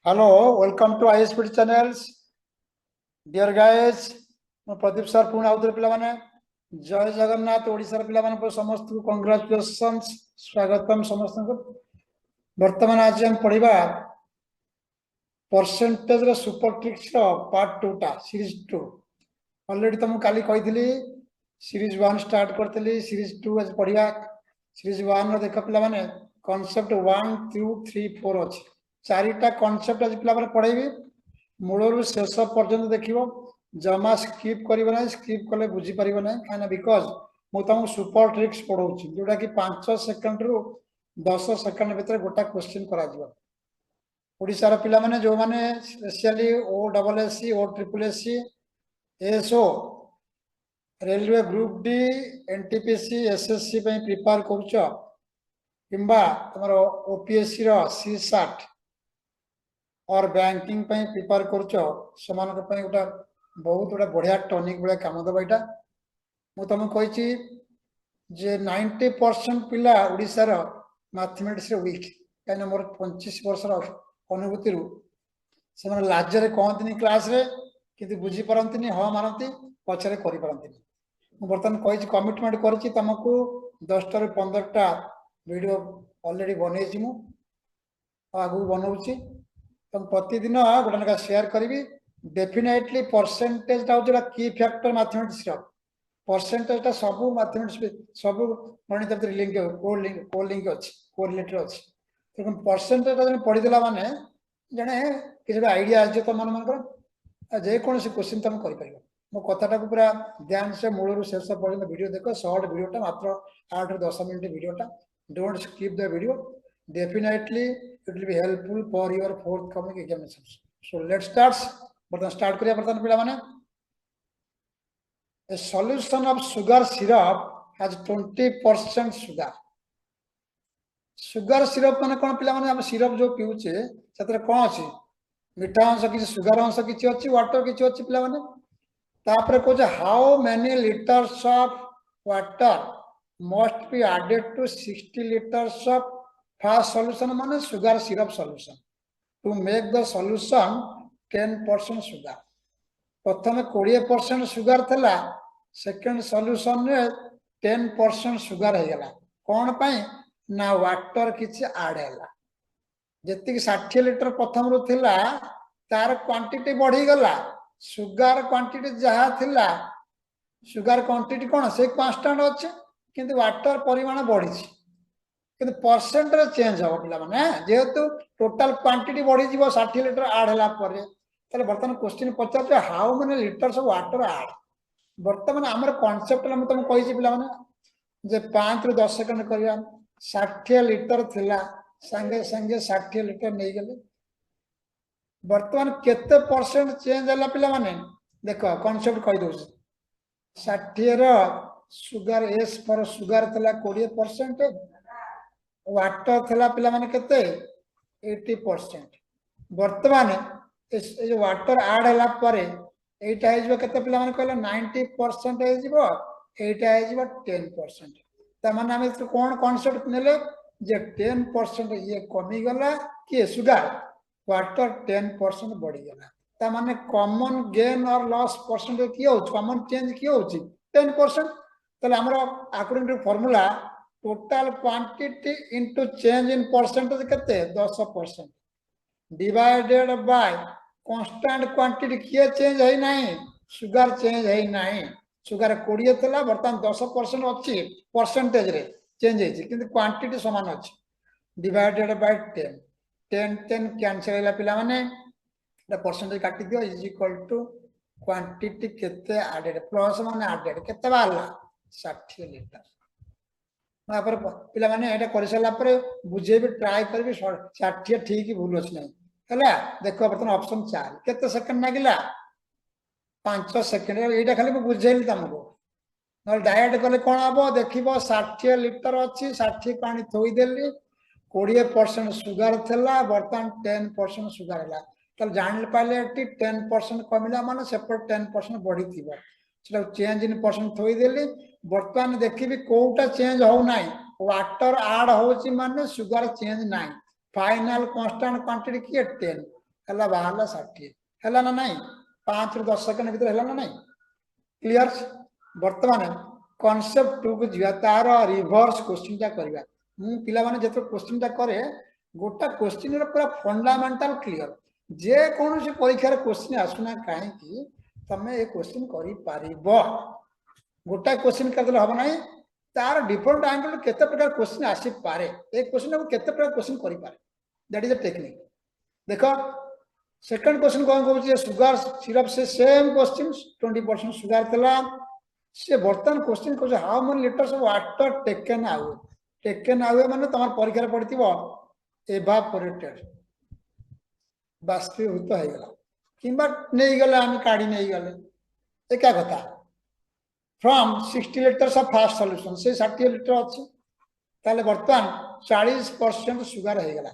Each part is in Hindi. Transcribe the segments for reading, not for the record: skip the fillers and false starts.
Hello, welcome to ISPT channels. Dear guys, ମୁଁ ପ୍ରଦୀପ ସାର୍ ପୁଣି ଆଉଥରେ ପିଲାମାନେ ଜୟ ଜଗନ୍ନାଥ ଓଡ଼ିଶାର ପିଲାମାନଙ୍କୁ ସମସ୍ତଙ୍କୁ କଂଗ୍ରାଚୁଲେସନ୍ସ ସ୍ୱାଗତମ ସମସ୍ତଙ୍କୁ। ବର୍ତ୍ତମାନ ଆଜି ଆମେ ପଢିବା ପରସେଣ୍ଟେଜ ର ସୁପର ଟ୍ରିକ୍ସ ର ପାର୍ଟ 2 ଟା ସିରିଜ 2। ऑलरेडी ତ ମୁଁ କାଲି କହିଥିଲି ସିରିଜ 1 ଷ୍ଟାର୍ଟ କରିଥିଲି, ସିରିଜ 2 ଆଜି ପଢିବା। ସିରିଜ 1 ର ଦେଖ ପିଲାମାନେ କନସେପ୍ଟ 1 2 3 4 ଅଛି। चारिटा कॉन्सेप्ट आज पिला पढ़ेबी मूलरू शेष पर्यंत देखिबो, जमा स्किप करिवो नै, स्किप कले बुझी परिवो नै काना बिकॉज मु तुमको सुपर ट्रिक्स पढौछि जोटा कि 5 सेकंड रु 10 सेकंड भीतर गोटा क्वेश्चन करा दिबो। ओडिसा रा पिला माने जो माने स्पेशली ओ डबल एससी ओ triple SC SO railway group D NTPC SSC पे प्रिपेयर करछो किंबा हमरो ओपीएससी रो सी60 और बैंकिंग पे प्रिपेयर करछो समान पे गोटा बहुत गोटा बढ़िया टॉनिक बळे काम दबा एटा। मु तुम कहिछि जे 90% पिला ओडिसा रो मैथमेटिक्स रे वीक काने मोर 25 वर्ष रो अनुभूति रु से माने लाजरे कहंतिनी क्लास रे किंतु बुझी परंतिनी ह मानती पछरे करि परंतिनी। मु बर्तन कहिछि कमिटमेंट करछि तुमको 10 टा रु 15 टा वीडियो ऑलरेडी बनेछि मु आगु बनौछि तुम प्रतिदिन गोटे लेखा शेयर करी। डेफिनेटली परसेंटेज जो की फैक्टर मैथमेटिक्स परसेंटेज सब मैथमेटिक्स सब गणित लिंक को लिंक अच्छी कोरिलेटर अच्छी तो परसेंटेज पढ़ीदेला माने जड़े किसी आईडिया आज तुम मन जेकोसी क्वेश्चन तुम कर मो कथा को पूरा ध्यान से मूल शेष पर्यटन वीडियो देख शॉर्ट वीडियोटा मात्र 8 ରୁ 10 मिनट वीडियोटा don't skip the video definitely it will be helpful for your forthcoming examinations. So let's start करिया बर्तन पिला माने a solution of sugar syrup has 20% sugar. sugar syrup माने कोन पिला माने हम सिरप जो पिउचे सेतरे कोन अछि मीठा अंश किछि सुगर अंश किछि अछि वाटर किछि अछि पिला माने तापरे को जे how many liters of water must be added to 60 liters of first solution माने sugar syrup solution to make the solution 10% sugar. प्रथम 20% sugar थला सेकंड सॉल्यूशन रे 10% sugar हे गला कोन पई ना वाटर किछि ऐड हैला जति 60 लीटर प्रथम रु थिला तार क्वांटिटी बढ़ी गला सुगर क्वांटिटी जहा थिला सुगर क्वांटिटी कोन से कांस्टेंट अछि किंतु वाटर परिमाण बढ़ी छी किंतु परसेंट रे चेंज हो पिला माने जेहेतु टोटल क्वांटिटी बढ़ी जीवो 60 लीटर ऐड हला परे तले बर्तन question Pachar J how many litres of water add बर्तमान हमर कांसेप्ट हम तुम कहि छी पिला माने जे 5 ରୁ 10 सेकंड करिया 60 लीटर थिला संगे संगे 60 लीटर नै गेले बर्तमान केते परसेंट चेंज हला पिला माने देखो कांसेप्ट कहि दउ 60 रो सुगर एस पर सुगर थिला 20% वाटर थिला पिला माने केते 80%। वर्तमान जो वाटर ऐड हला परे एटा हे जबो केते पिला माने कहले 90% हे जबो एटा हे जबो 10%। त माने हम कोन कांसेप्ट नेले जे 10% ये कमी गला कि सुगर वाटर 10% बढ़ी गला त माने कॉमन गेन और लॉस परसेंटेज की हो कॉमन चेंज की हो 10%। तले हमरो according to formula total quantity into change in percentage केते 10% डिवाइडेड बाय कांस्टेंट क्वांटिटी किए चेंज है नहीं सुगर चेंज है नहीं सुगर 20 थला वर्तमान 10% अछि परसेंटेज रे चेंज है किंतु क्वांटिटी समान अछि डिवाइडेड बाय 10 10 10 कैंसिल हैला पिला माने द परसेंटेज काटी दियो इज इक्वल टू क्वांटिटी केते एडेड प्लस माने एडेड केते बाला 60 लीटर ना पर पिला माने एटा करि सला पर बुझेबे ट्राई करबे 60 ठीक भूल अछि नै हला देखो बर्तन ऑप्शन 4 केते सेकंड लागिला 5 सेकंड एटा खाली बुझेली तुमको न डायरेक्ट कले कोन हबो देखिबो 60 लीटर अछि 60 पानी थोई देली 20% सुगर थला बर्तन 10% सुगर हला तल जान पाले 10% कमिला माने सेपर 10% बढ़ी थिबो सेटा चेंज इन परसेंट थोई देली बर्तमान देखिबी कोउटा चेंज हो नाही वाटर ऐड होची माने सुगर चेंज नाही फाइनल कांस्टेंट क्वांटिटी की 10 हला बाहरला 60 हला ना नहीं 5 रु 10 सेकंड भीतर हला ना नहीं क्लियर वर्तमान कॉन्सेप्ट 2 को जिया तार रिवर्स क्वेश्चन टा करबा मु पिला माने जतो क्वेश्चन टा करे गोटा क्वेश्चन रे पूरा फंडामेंटल क्लियर जे कोन से परीक्षा रे क्वेश्चन आसुना काहे कि तमे ए क्वेश्चन करि पारिबो गोटा क्वेश्चन करदले हबो नाही तार डिफरेंट एंगल केते प्रकार क्वेश्चन आसी पारे एक क्वेश्चन को केते प्रकार क्वेश्चन करि पारे दैट इज अ टेक्निक देखो सेकंड क्वेश्चन कौन कहूँ सुगर सिरप से सेम क्वेश्चन 20% सुगर थला से बर्तन क्वेश्चन कहूँ how many litres of water taken आवे माने तमार परीक्षा पड़थिबो एवापोरेटेड बाष्पीभूत हो गला किंबा नहीं गले हम काढ़ी नहीं गले एका कथा from 60 litres of fast solution से 60 लिटर अच्छे ताले बर्तमान 40% सुगर हो गला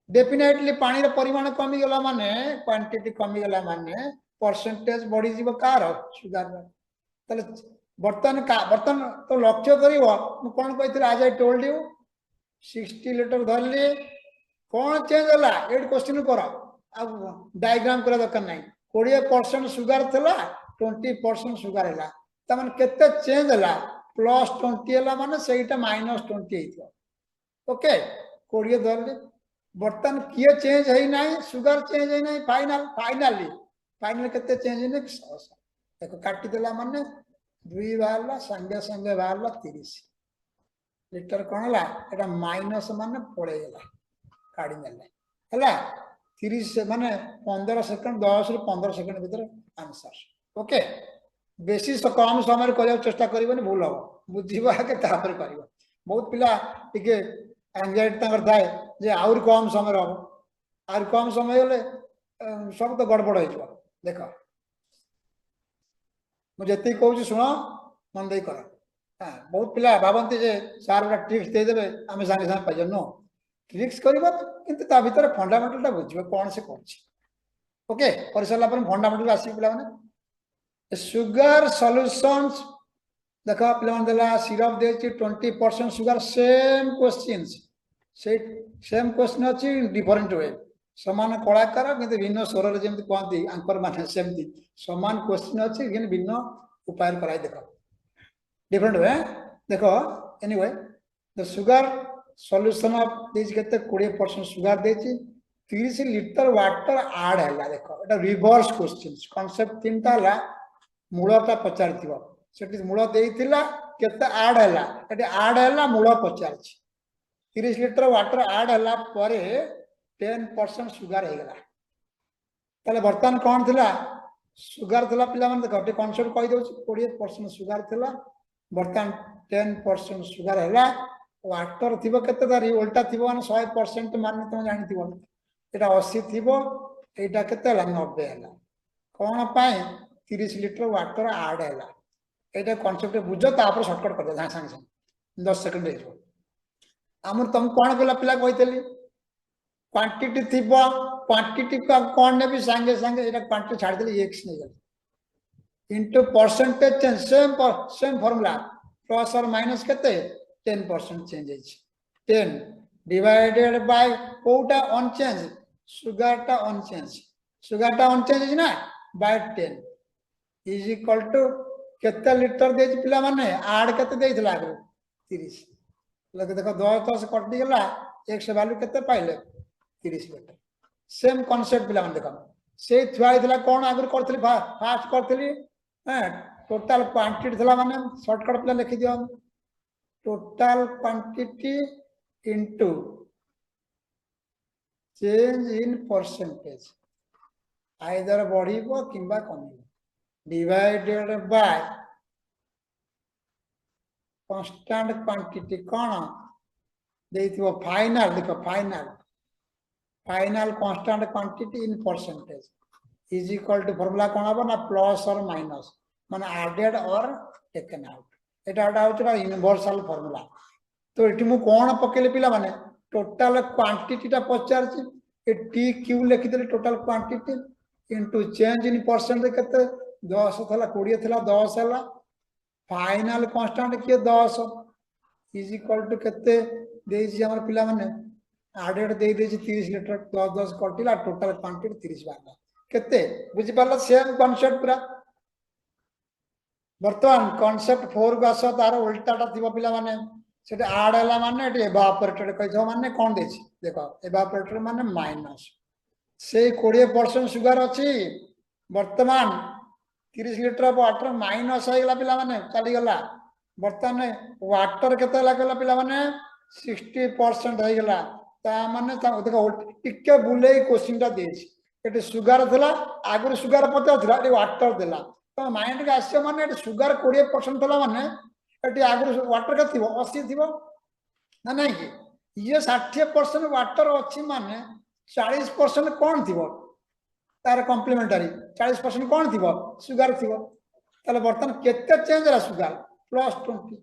डेफिनेटली पानी रे परिमाण कमी गला माने क्वांटिटी कमी गला माने परसेंटेज बढ़ी जीव कार सुगर ताले बर्तन तो लक्ष्य करिवो मु कोन कहितले आज आई टोल्ड यू 60 लिटर धरली कौन चेंज होला एड क्वेश्चन कर अब डायग्राम करा दरकार नहीं 20% सुगर थला 20% सुगर हैला त माने केते चेंज होला +20 हैला माने सेटा -20 हेइतो ओके 20 धरली बर्तन किए चेंज है नहीं सुगर चेंज है नहीं फाइनली केते चेंज है नहीं 100 देखो काटी देला माने 2 बाहरला संगे संगे बाहरला 30 लिटर कोन हला एटा माइनस माने पड़े गेला काढी नेले हला 30 माने 15 सेकंड 10 रु 15 सेकंड भीतर आंसर ओके बेसी कम समय करिया चेष्टा करिवनी भूल हो बुझिबा के तापर करिवो बहुत पिला टिके एंजाइटी तंगर थाए जे आउर कम समय हो आउर कम समय होले सब तो गड़बड़ हो जाओ देखो मुझे जति कहूँ शुण मन दे कर बहुत पिला भावती जे सार गोटा ट्रिक्स दे देबे आमे संगे संगे पाइ नो ट्रिक्स करबा किंतु ता भीतर फंडामेंटल ता बुझिबो कोन से करछि ओके कर सरला पर फंडामेंटल आसी पिला माने सुगर सॉल्यूशंस देखो पिला मन देला सिरप देछि 20% सुगर सेम क्वेश्चंस से सेम क्वेश्चन अछि डिफरेंट वे समान कलाकार किंतु भिन्न स्वर रे जेमति कहती आंकर माने सेमति समान क्वेश्चन अछि लेकिन भिन्न उपाय कराई देखो डिफरेंट वे देखो anyway the sugar solution of this केते 20% सुगर देछि 30 लिटर वाटर ऐड हैला देखो एटा रिवर्स क्वेश्चन कांसेप्ट तीनटा हला मूलटा पचारथिबो सेठी मूल देइथिला केते ऐड हैला एटी ऐड हैला मूल पचारछि 30 लिटर वाटर ऐड हैला परे 10% सुगर हो गला ताले बर्तमान कौन थिला सुगर थिला पिला मन देखो कांसेप्ट कहि दउछि 20% सुगर थिला बर्तमान 10% सुगर हैला वाटर थिबो केते दारी उल्टा थिबो माने 100% माने तुम जानि थिबो एटा 80 थिबो एटा केते हला 90 हला कोन पाए 30 लिटर वाटर ऐड हैला एटा कांसेप्ट बुझो तापर शॉर्टकट कर दे संग संग 10 सेकंड हेजो हमर तुम कोन गला पिला कहितली क्वांटिटी थिबो क्वांटिटी का कोन ने भी संगे संगे एटा क्वांटिटी छाड़ देली x नहीं गल into percentage change same formula plus और माइनस केते 10% चेंज है 10 डिवाइडेड बाय कोटा अनचेंज सुगरटा अनचेंज ना बाय 10 इज इक्वल टू केते लिटर दे पिला माने ऐड केते देइथला 30 लगे देखो 10 से कटि गेला x वैल्यू केते पाइले 30 लिटर सेम कांसेप्ट पिला माने देखो से थुआइथला कोन आगर करथली फास्ट करथली टोटल क्वांटिटी थला माने शॉर्टकट पिला लिखि दियो total quantity into change in percentage either बढ़िबो किंबा कमिबो divided by constant quantity कोन देइथिबो फाइनल देखो final constant quantity in percentage is equal to formula कोन हबो ना प्लस और माइनस माने added or taken out एटा होता है यूनिवर्सल फार्मूला तो एटी मु कोन पकेले पिला माने टोटल क्वांटिटी टा पचार ए टी क्यू लिखि देले total quantity into change in percent केते 10 थला 20 थला 10 हला फाइनल कांस्टेंट के 10 इज इक्वल टू केते देछि हमर पिला माने आडेड दे देछि 30 लीटर 10 कटिला टोटल क्वांटिटी 30 बारला केते बुझि पारला सेम कांसेप्ट पूरा वर्तमान कांसेप्ट 4 को आस तार उल्टाटा थिबो पिला माने सेटे ऐड हला माने एटी एवापोरेटेड कहिथो माने कोन देछि देखो एवापोरेटेड माने माइनस से 20% सुगर अछि वर्तमान 30 लीटर वाटर माइनस हो गला पिला माने चली गला वर्तमान वाटर केते लागला पिला माने 60% हो गला ता माने ता देखो टिके बुले क्वेश्चन ता देछि एटी सुगर थला आगु सुगर पता थला एटी वाटर देला तो माइंड के आसे माने एटी सुगर 20% थला माने एटी आगु वाटर का थिबो 80 थिबो ना नहीं कि ये 60% वाटर अछि माने 40% कौन थी तार कम्प्लीमेंटारी 40% कौन थी सुगर थी ताले बर्तन केते चेंज रा सुगर +20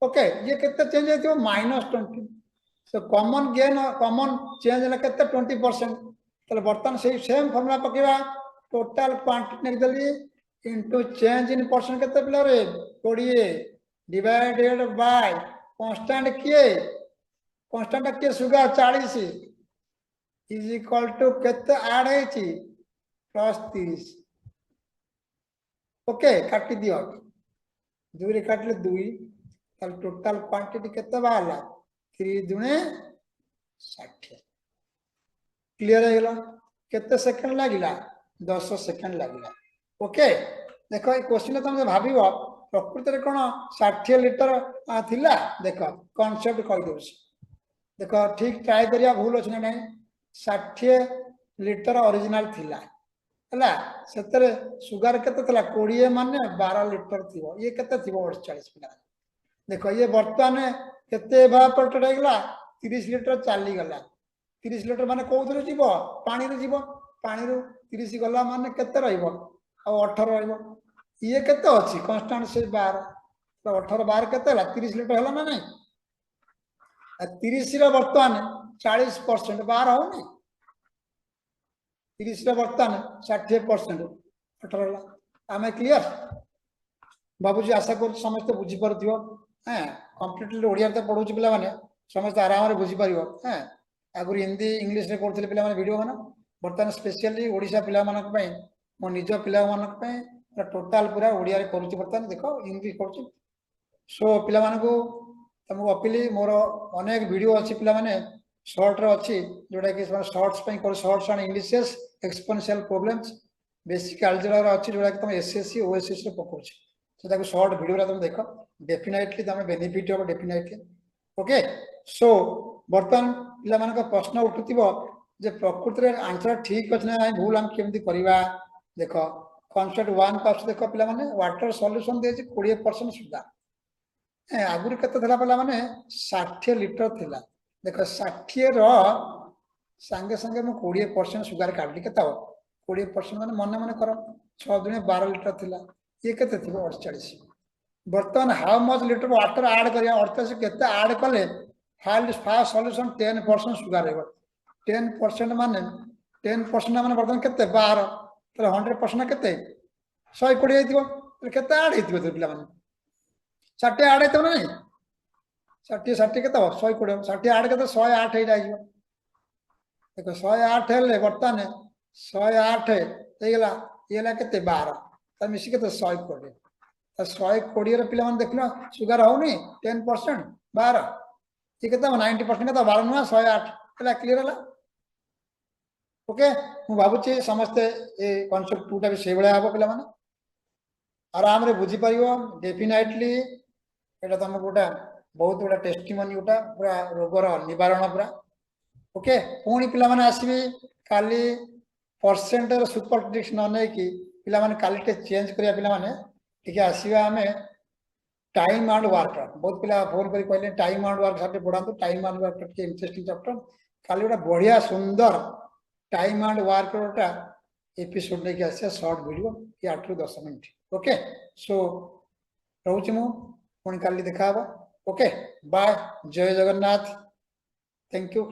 ओके ये केते चेंज हेतिबो -20 so common gain common change ला केते 20% ताले बर्तन से सेम फार्मूला पकेबा टोटल क्वांटिटी नेक देली इनटू चेंज इन परसेंट केते पिला रे 20 डिवाइडेड बाय कांस्टेंट के सुगर 40 इज इक्वल टू केते ऐड हेची +30 ओके काटी दियो 2 रे काटले 2 ताल टोटल क्वांटिटी केते बाहला 3 दुने 60 क्लियर है गेला केते सेकंड लागिला 10 सेकंड लागिला ओके देखो ए क्वेश्चन तुम भाबिबो प्रकृति रे कोन 60 लीटर थिला देखो कांसेप्ट कहि दोस देखो ठीक ट्राई करिया भूल अछि नै 60 लीटर ओरिजिनल थिला हला सेतरे सुगर केते थला 20 माने 12 लीटर थिबो ये केते थिबो 40 पिला देखो ये वर्तमान केते एवापोरेटेड हेगला 30 लीटर चाली गला 30 लीटर माने कोउथरे जीवो पानी रे जीवो पानी रो 30 गला माने केते रहइबो आ 18 रहइबो ये केते अछि कांस्टेंट से 12 तो 18 12 केते हला 30 लीटर हला ना नहीं 30 रे वर्तमान 40% 12 होनी 30 रे वर्तमान 60% 18 हला आमे क्लियर बाबूजी आशा कर समस्त बुझी परथियो हैं कंप्लीटली ओडिया ते पढौछि पिला माने समस्त आराम रे बुझी परियो हैं आगुरी हिंदी इंग्लिश रे करथिले पिला माने वीडियो माने वर्तमान स्पेशली ओडिसा पिला मानक पय मो निज पिला मानक पय टोटल पूरा ओडिया रे करूछि वर्तमान देखो इंग्लिश करूछि सो पिला मानको तमको अपील मोर अनेक वीडियो अछि पिला माने शॉर्ट रे अछि जोडा कि शॉर्ट्स पय कर शॉर्ट्स एंड इंग्लिशेस एक्सपोनेंशियल प्रॉब्लम्स बेसिक अलजेब्रा रे अछि जोडा कि तुम एसएससी ओएसएस रे पकोछि so ताको शॉर्ट वीडियो रा तुम देखो डेफिनेटली तमे बेनिफिट हो डेफिनेटली ओके सो वर्तमान पिला मानक प्रश्न उठुतिबो जे प्रकृति रे आंसर ठीक अछि ना भूल हम केमति करिवा देखो कांसेप्ट 1 पास देखो पिला माने वाटर सॉल्यूशन दे 20% सुधा आगुरी केते थला पिला माने 60 लीटर थिला देखो 60 रो संगे संगे मु 20% सुगर काटली केता 20% माने मने मने करो 6 दुने 12 लीटर थिला ये केते थिबो 48 वर्तमान how much litre water add करिया 48 केते ऐड कले फास्ट सॉल्यूशन 10% सुगर हेबो 10% माने 10% माने वर्तमान केते 12 तो 100% केते 120 हेतिबो केते ऐड हेतिबो तो पिला माने 60 ऐड हेतो नै 60 केते 120 60 ऐड केते 108 हे जाइबो देखो 108 हेले वर्तमान 108 हे गेला येला केते 12 त मिसी केते 120 तो 120 रे पिला माने देखलो सुगर होनी 10% 12 ठीक है 90% तो 12 नुआ 108 हला क्लियर हला ओके मु भाबुची समस्त ए कांसेप्ट टूटा भी सेबळे आबो पिला माने आराम रे बुझी परियो डेफिनेटली एटा तम गोटा बहुत बड़ा टेस्टिमोनी उटा पूरा रोगर निवारण पूरा ओके पुणी पिला माने आसीबी काली परसेंट रे सुपर ट्रिक्स न नै कि पिला माने काली टे चेंज करिया पिला माने ठीक है आसीबा हमें टाइम एंड वर्क बहुत पिला फोन करी कहले टाइम एंड वर्क साथे पढांतु टाइम एंड वर्क के इंटरेस्टिंग चैप्टर काली उटा बढ़िया सुंदर टाइम एंड वर्क रोटा एपिसोड लेके आसे शॉर्ट वीडियो कि 8 ରୁ 10 मिनिट ओके सो रहउछि मु पुणी काली देखा ओके बाय जय जगन्नाथ थैंक यू।